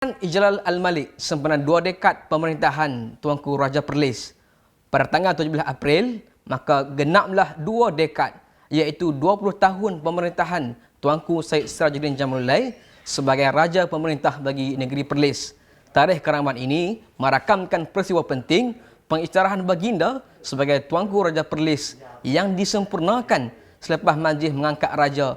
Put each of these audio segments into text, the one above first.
Ijlal Al-Malik sempena 2 dekad pemerintahan Tuanku Raja Perlis pada tanggal 17 April, maka genaplah 2 dekad iaitu 20 tahun pemerintahan Tuanku Syed Sirajuddin Jamrullai sebagai Raja Pemerintah bagi negeri Perlis. Tarikh keramat ini merakamkan peristiwa penting pengisytiharan baginda sebagai Tuanku Raja Perlis yang disempurnakan selepas majlis mengangkat raja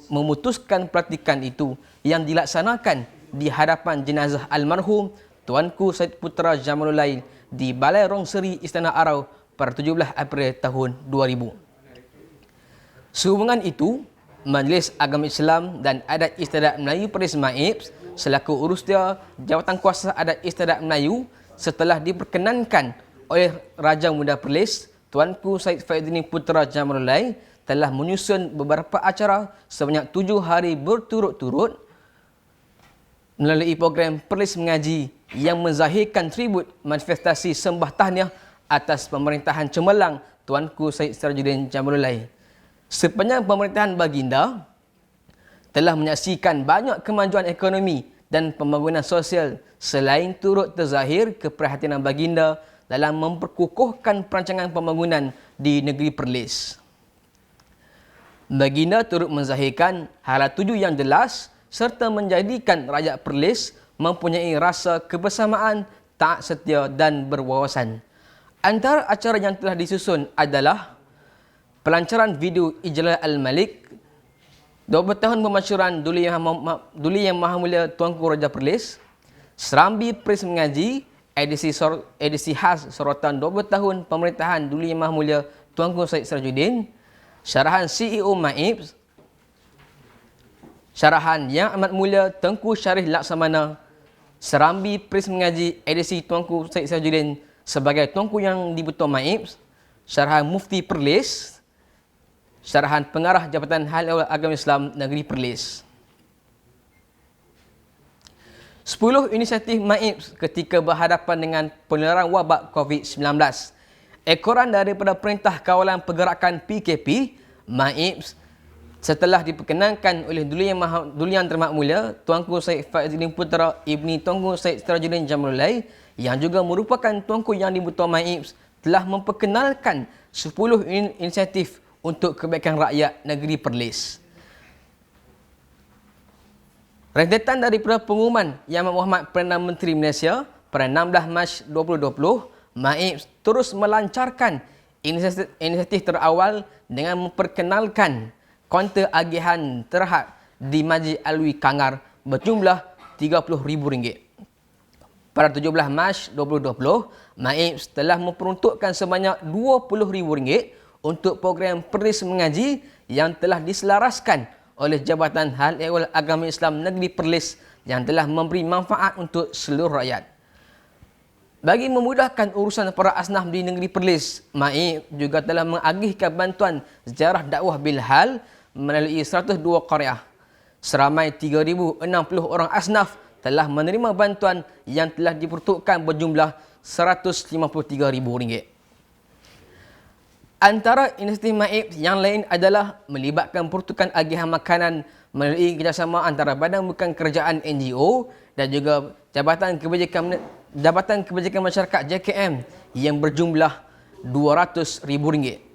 memutuskan pelantikan itu yang dilaksanakan di hadapan jenazah almarhum Tuanku Syed Putera Jamrullai di Balai Rong Seri Istana Arau pada 17 April tahun 2000. Sehubungan itu, Majlis Agama Islam dan Adat Istiadat Melayu Perlis MAIPS selaku urusdia Jabatan Kuasa Adat Istiadat Melayu setelah diperkenankan oleh Raja Muda Perlis, Tuanku Syed Faizuddin Putera Jamrullai telah menyusun beberapa acara sebanyak 7 hari berturut-turut melalui program Perlis Mengaji yang menzahirkan tribut manifestasi sembah tahniah atas pemerintahan cemerlang Tuanku Syed Sirajuddin Jamrullai. Sepanjang pemerintahan baginda telah menyaksikan banyak kemajuan ekonomi dan pembangunan sosial selain turut terzahir keprihatinan baginda dalam memperkukuhkan perancangan pembangunan di negeri Perlis. Baginda turut menzahirkan hala tuju yang jelas serta menjadikan rakyat Perlis mempunyai rasa kebersamaan, taat setia dan berwawasan. Antara acara yang telah disusun adalah pelancaran video Ijlal Al-Malik, 20 tahun pemasyuran Duli Yang Maha Mulia Tuanku Raja Perlis, Serambi Perlis Mengaji, edisi khas sorotan 20 tahun pemerintahan Duli Yang Maha Mulia Tuanku Syed Sirajuddin, syarahan CEO MAIPS, syarahan Yang Amat Mulia Tengku Syarif Laksamana, Serambi Perlis Mengaji edisi Tuanku Syed Sirajuddin sebagai Tuanku Yang di-Betua MAIPS, syarahan Mufti Perlis, syarahan Pengarah Jabatan Hal Ehwal Agama Islam Negeri Perlis. 10 inisiatif MAIPS ketika berhadapan dengan penularan wabak COVID-19. Ekoran daripada Perintah Kawalan Pergerakan PKP, MAIPS setelah diperkenankan oleh Duli Yang Terhormat Mulia Tuanku Syed Faizuddin Putera Ibni Tuanku Syed Sirajuddin Jamrullai yang juga merupakan Tuanku Yang di-Betua MAIPS telah memperkenalkan 10 inisiatif untuk kebaikan rakyat negeri Perlis. Rentetan daripada pengumuman Yang Amat Berhormat Perdana Menteri Malaysia pada 16 Mac 2020, MAIPS terus melancarkan inisiatif terawal dengan memperkenalkan kaunter agihan terhad di Majlis Alwi Kangar berjumlah RM30,000. Pada 17 Mac 2020, MAIPS telah memperuntukkan sebanyak RM20,000 untuk program Perlis Mengaji yang telah diselaraskan oleh Jabatan Hal Ehwal Agama Islam Negeri Perlis yang telah memberi manfaat untuk seluruh rakyat. Bagi memudahkan urusan para asnaf di negeri Perlis, MAIPS juga telah mengagihkan bantuan sejarah dakwah bilhal melalui 102 qaryah. Seramai 3,060 orang asnaf telah menerima bantuan yang telah diperuntukkan berjumlah RM153,000. Antara inisiatif MAIPS yang lain adalah melibatkan peruntukan agihan makanan melalui kerjasama antara Badan Bukan Kerajaan NGO dan juga Jabatan Kebajikan Masyarakat JKM yang berjumlah RM200,000.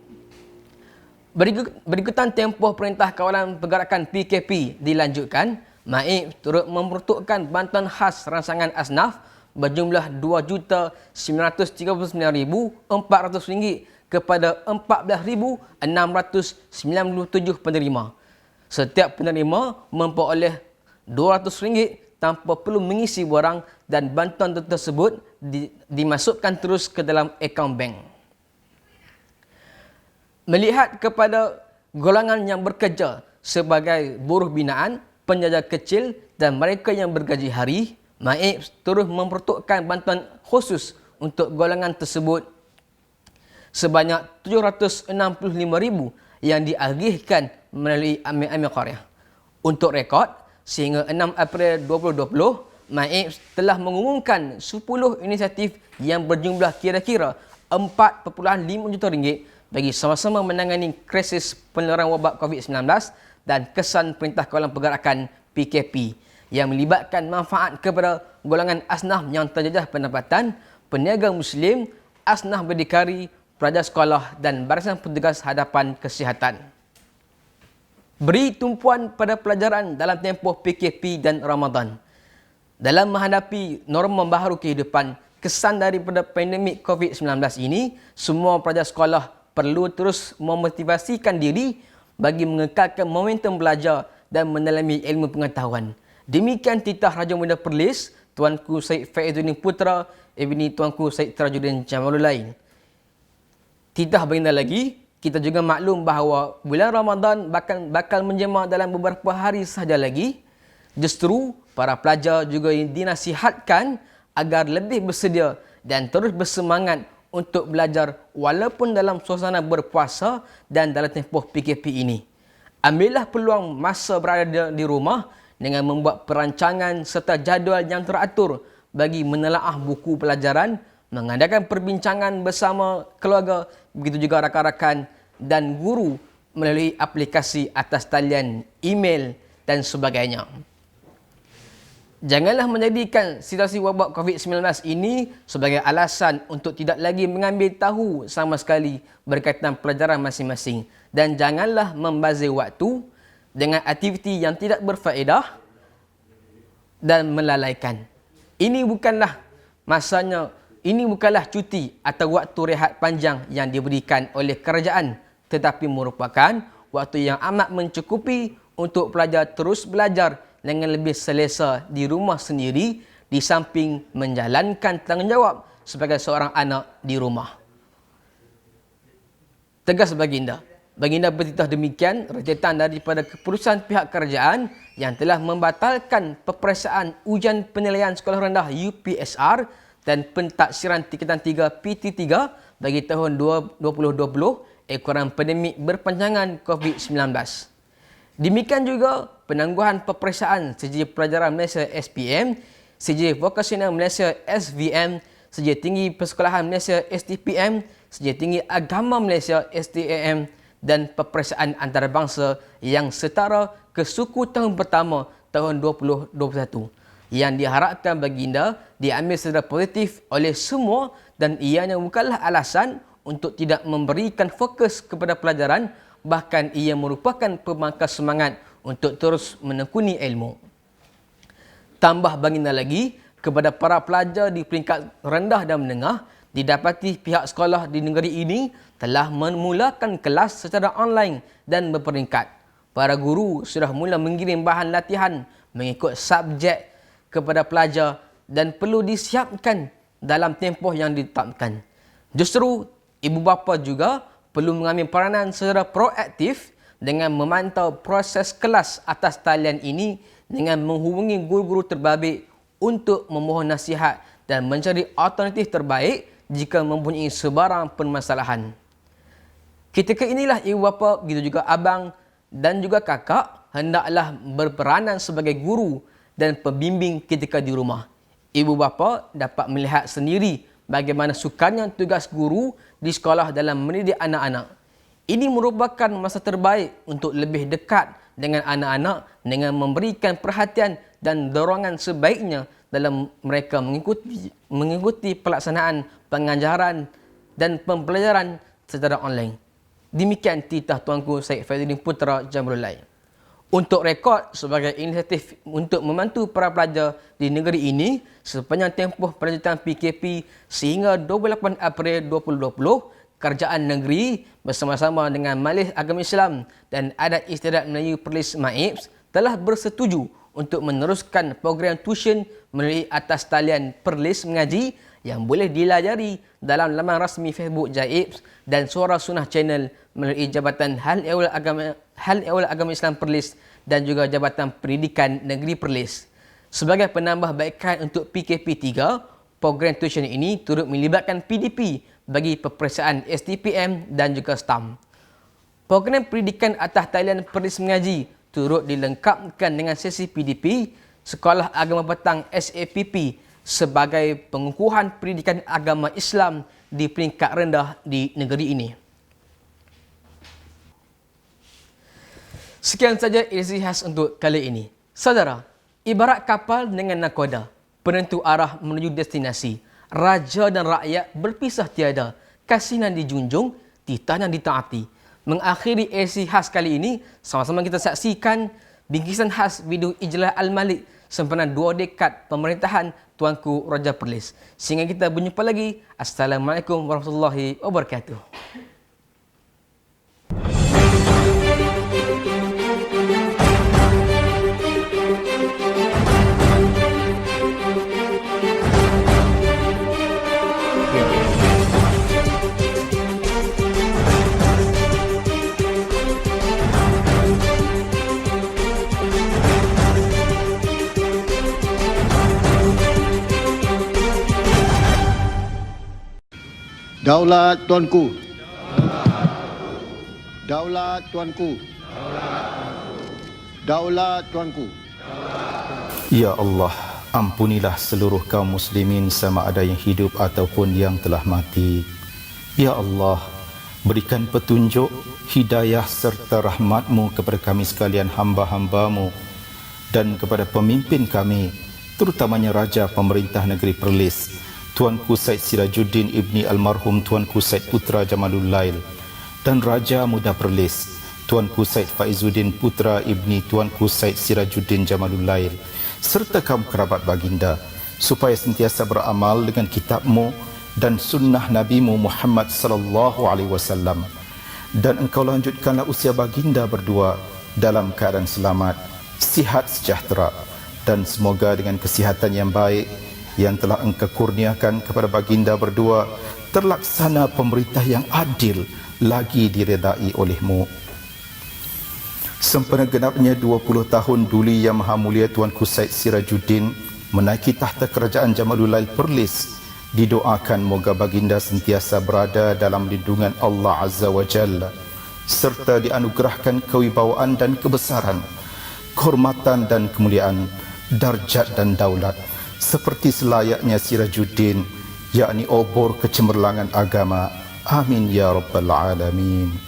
Berikutan tempoh Perintah Kawalan Pergerakan PKP dilanjutkan, MAIPS turut memperuntukkan bantuan khas rangsangan asnaf berjumlah RM2,939,400 kepada 14,697 penerima. Setiap penerima memperoleh RM200 tanpa perlu mengisi borang dan bantuan tersebut dimasukkan terus ke dalam akaun bank. Melihat kepada golongan yang bekerja sebagai buruh binaan, penjaja kecil dan mereka yang bergaji hari, MAIPS terus memperuntukkan bantuan khusus untuk golongan tersebut sebanyak RM765,000 yang diagihkan melalui amil-amil qaryah. Untuk rekod, sehingga 6 April 2020, MAIPS telah mengumumkan 10 inisiatif yang berjumlah kira-kira RM4.5 juta bagi sama-sama menangani krisis penularan wabak COVID-19 dan kesan Perintah Kawalan Pergerakan PKP yang melibatkan manfaat kepada golongan asnaf yang terjejah pendapatan, peniaga Muslim, asnaf berdikari, pelajar sekolah dan barisan petugas hadapan kesihatan. Beri tumpuan pada pelajaran dalam tempoh PKP dan Ramadan. Dalam menghadapi norma baharu kehidupan, kesan daripada pandemik COVID-19 ini, semua pelajar sekolah perlu terus memotivasikan diri bagi mengekalkan momentum belajar dan mendalami ilmu pengetahuan. Demikian titah Raja Muda Perlis, Tuanku Syed Faizuddin Putra, Ibni Tuanku Syed Tirajuddin Jamalulain. Titah baginda lagi, kita juga maklum bahawa bulan Ramadan bakal menjema dalam beberapa hari sahaja lagi. Justru, para pelajar juga dinasihatkan agar lebih bersedia dan terus bersemangat untuk belajar walaupun dalam suasana berpuasa dan dalam tempoh PKP ini. Ambillah peluang masa berada di rumah dengan membuat perancangan serta jadual yang teratur bagi menelaah buku pelajaran, mengadakan perbincangan bersama keluarga, begitu juga rakan-rakan dan guru melalui aplikasi atas talian, email dan sebagainya. Janganlah menjadikan situasi wabak COVID-19 ini sebagai alasan untuk tidak lagi mengambil tahu sama sekali berkaitan pelajaran masing-masing, dan janganlah membazir waktu dengan aktiviti yang tidak berfaedah dan melalaikan. Ini bukanlah masanya, ini bukanlah cuti atau waktu rehat panjang yang diberikan oleh kerajaan, tetapi merupakan waktu yang amat mencukupi untuk pelajar terus belajar dengan lebih selesa di rumah sendiri, di samping menjalankan tanggungjawab sebagai seorang anak di rumah. Tegas baginda. Baginda bertitah demikian rentetan daripada keputusan pihak kerajaan yang telah membatalkan peperiksaan ujian penilaian sekolah rendah UPSR dan pentaksiran tingkatan 3 PT3 bagi tahun 2020 ekoran pandemik berpanjangan COVID-19. Demikian juga penangguhan peperiksaan sijil pelajaran Malaysia SPM, sijil vokasional Malaysia SVM, sijil tinggi persekolahan Malaysia STPM, sijil tinggi agama Malaysia STAM dan peperiksaan antarabangsa yang setara ke suku tahun pertama tahun 2021 yang diharapkan baginda diambil secara positif oleh semua, dan ianya bukanlah alasan untuk tidak memberikan fokus kepada pelajaran, bahkan ia merupakan pemangkas semangat untuk terus menekuni ilmu. Tambah baginda lagi, kepada para pelajar di peringkat rendah dan menengah, didapati pihak sekolah di negeri ini telah memulakan kelas secara online dan berperingkat. Para guru sudah mula mengirim bahan latihan mengikut subjek kepada pelajar dan perlu disiapkan dalam tempoh yang ditetapkan. Justru, ibu bapa juga perlu mengambil peranan secara proaktif dengan memantau proses kelas atas talian ini dengan menghubungi guru-guru terbabit untuk memohon nasihat dan mencari alternatif terbaik jika mempunyai sebarang permasalahan. Ketika inilah ibu bapa, begitu juga abang dan juga kakak hendaklah berperanan sebagai guru dan pembimbing ketika di rumah. Ibu bapa dapat melihat sendiri bagaimana sukarnya tugas guru di sekolah dalam mendidik anak-anak. Ini merupakan masa terbaik untuk lebih dekat dengan anak-anak dengan memberikan perhatian dan dorongan sebaiknya dalam mereka mengikuti pelaksanaan pengajaran dan pembelajaran secara online. Demikian titah Tuanku Syed Faizuddin Putra Jamalulain. Untuk rekod sebagai inisiatif untuk membantu para pelajar di negeri ini sepanjang tempoh pelanjutan PKP sehingga 28 April 2020, Kerajaan Negeri bersama-sama dengan Majlis Agama Islam dan Adat Istiadat Melayu Perlis MAIPS telah bersetuju untuk meneruskan program tuition melalui atas talian Perlis Mengaji yang boleh dilayari dalam laman rasmi Facebook JAIPS dan Suara Sunnah Channel melalui Jabatan Hal Ehwal Agama Islam Perlis dan juga Jabatan Pendidikan Negeri Perlis. Sebagai penambahbaikan untuk PKP 3, program tuition ini turut melibatkan PDP bagi peperiksaan STPM dan juga STAM. Program pendidikan atas talian Perlis Mengaji turut dilengkapkan dengan sesi PDP, Sekolah Agama Petang SAPP sebagai pengukuhan pendidikan agama Islam di peringkat rendah di negeri ini. Sekian saja edisi khas untuk kali ini. Saudara, Ibarat kapal dengan nakoda, penentu arah menuju destinasi. Raja dan rakyat berpisah tiada. Kasinan dijunjung, titah dan ditaati. Mengakhiri edisi khas kali ini, sama-sama kita saksikan bingkisan khas video Ijlah Al-Malik sempena 2 dekad pemerintahan Tuanku Raja Perlis. Sehingga kita berjumpa lagi. Assalamualaikum warahmatullahi wabarakatuh. Daulat Tuanku. Daulat Tuanku. Daulat Tuanku. Ya Allah, ampunilah seluruh kaum muslimin sama ada yang hidup ataupun yang telah mati. Ya Allah, berikan petunjuk, hidayah serta rahmat-Mu kepada kami sekalian hamba-hamba-Mu dan kepada pemimpin kami, terutamanya Raja Pemerintah Negeri Perlis, Tuanku Said Sirajuddin Ibni Almarhum Tuanku Said Putra Jamalul Lail, dan Raja Muda Perlis, Tuanku Said Faizuddin Putra Ibni Tuanku Said Sirajuddin Jamalul Lail, serta kaum kerabat baginda, supaya sentiasa beramal dengan kitab-Mu dan sunnah Nabi-Mu Muhammad sallallahu alaihi wasallam. Dan Engkau lanjutkanlah usia baginda berdua dalam keadaan selamat, sihat sejahtera, dan semoga dengan kesihatan yang baik yang telah Engkau kurniakan kepada baginda berdua, terlaksana pemerintah yang adil lagi diredai oleh-Mu. Sempena genapnya 20 tahun Duli Yang Maha Mulia Tuanku Said Sirajuddin menaiki tahta kerajaan Jamalul Lail Perlis, didoakan moga baginda sentiasa berada dalam lindungan Allah Azza wa Jalla, serta dianugerahkan kewibawaan dan kebesaran, kehormatan dan kemuliaan, darjat dan daulat seperti selayaknya Sirajuddin, yakni obor kecemerlangan agama. Amin ya rabbal alamin.